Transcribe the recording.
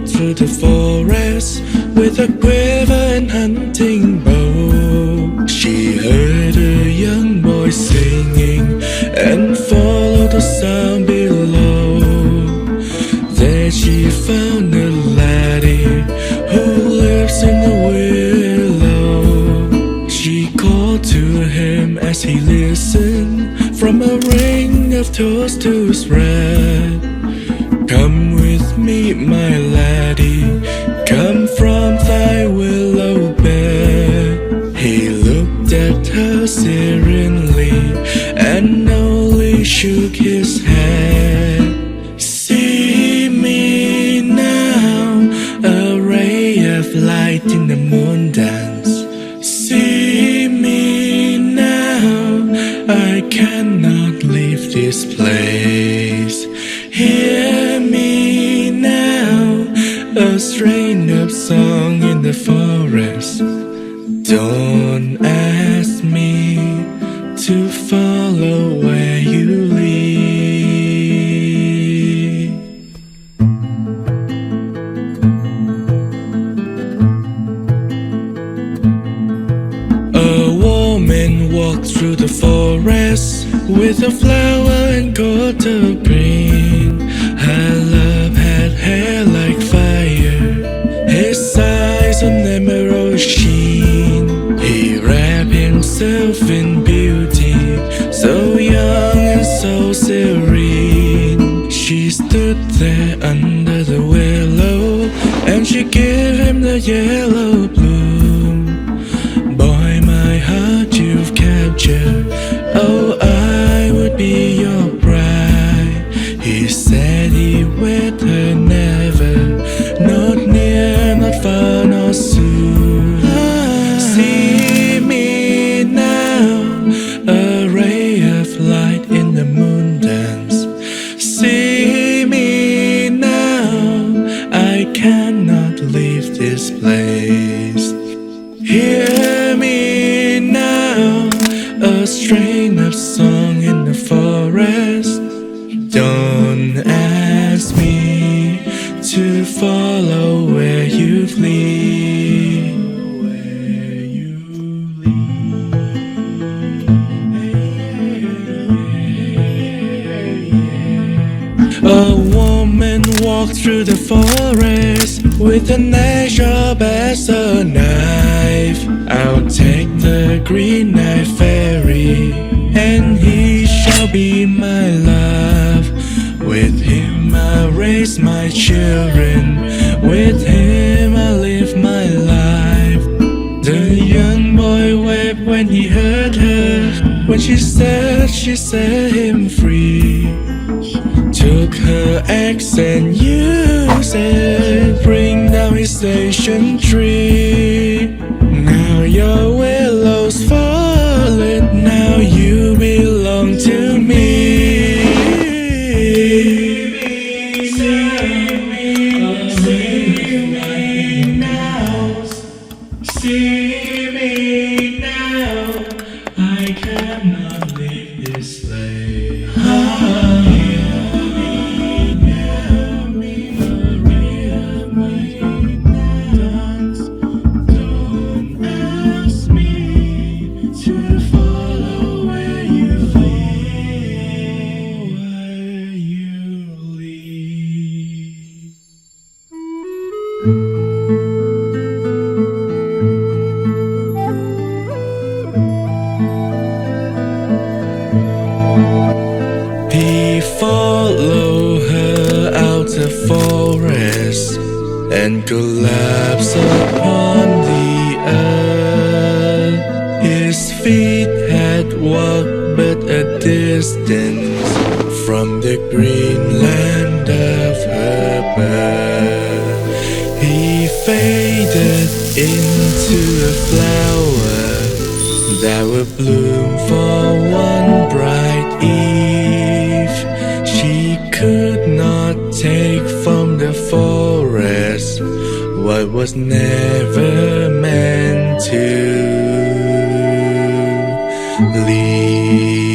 Through the forest with a quiver and hunting bow. She heard a young boy singing and followed the sound below. There she found a laddie who lives in the willow. She called to him as he listened from a ring of toadstools red. Come with me, my laddie, come from thy willow bed. He looked at her serenely and only shook his head. See me now, a ray of light in the moon dance. See me now, I cannot leave this place. Hear me now, a strain of song in the forest. Don't ask me to follow where you lead. A woman walked through the forest with a flower and got a green. Her love had hair like fire, his eyes an emerald sheen. He wrapped himself in beauty, so young and so serene. She stood there under the willow, and she gave him the yellow bloom. Boy, my heart you've captured, oh, I would be your bride. He said he wed her never, not near, not far, not soon. See me now, a ray of light in the moon dance. See me now, I cannot leave this place. Hear me now, a strain of song in the forest. Don't ask me to follow where you lead. A woman walked through the forest with an axe sharp as a knife. I'll take the green knife fairy, and he shall be my love. With him I'll raise my children, with him I'll live my life. The young boy wept when he heard her, when she said she set him free. Took her axe and used it, bring down his station tree. Now your willow's fallen, now you belong to me. See me now, I cannot leave this place. Don't ask me to follow where you lead. He followed her out the forest and collapsed upon the earth. His feet had walked but a distance from the green land of her birth. He faded into a flower that would bloom for one bright eve. She could not take from the forest what was never meant to leave.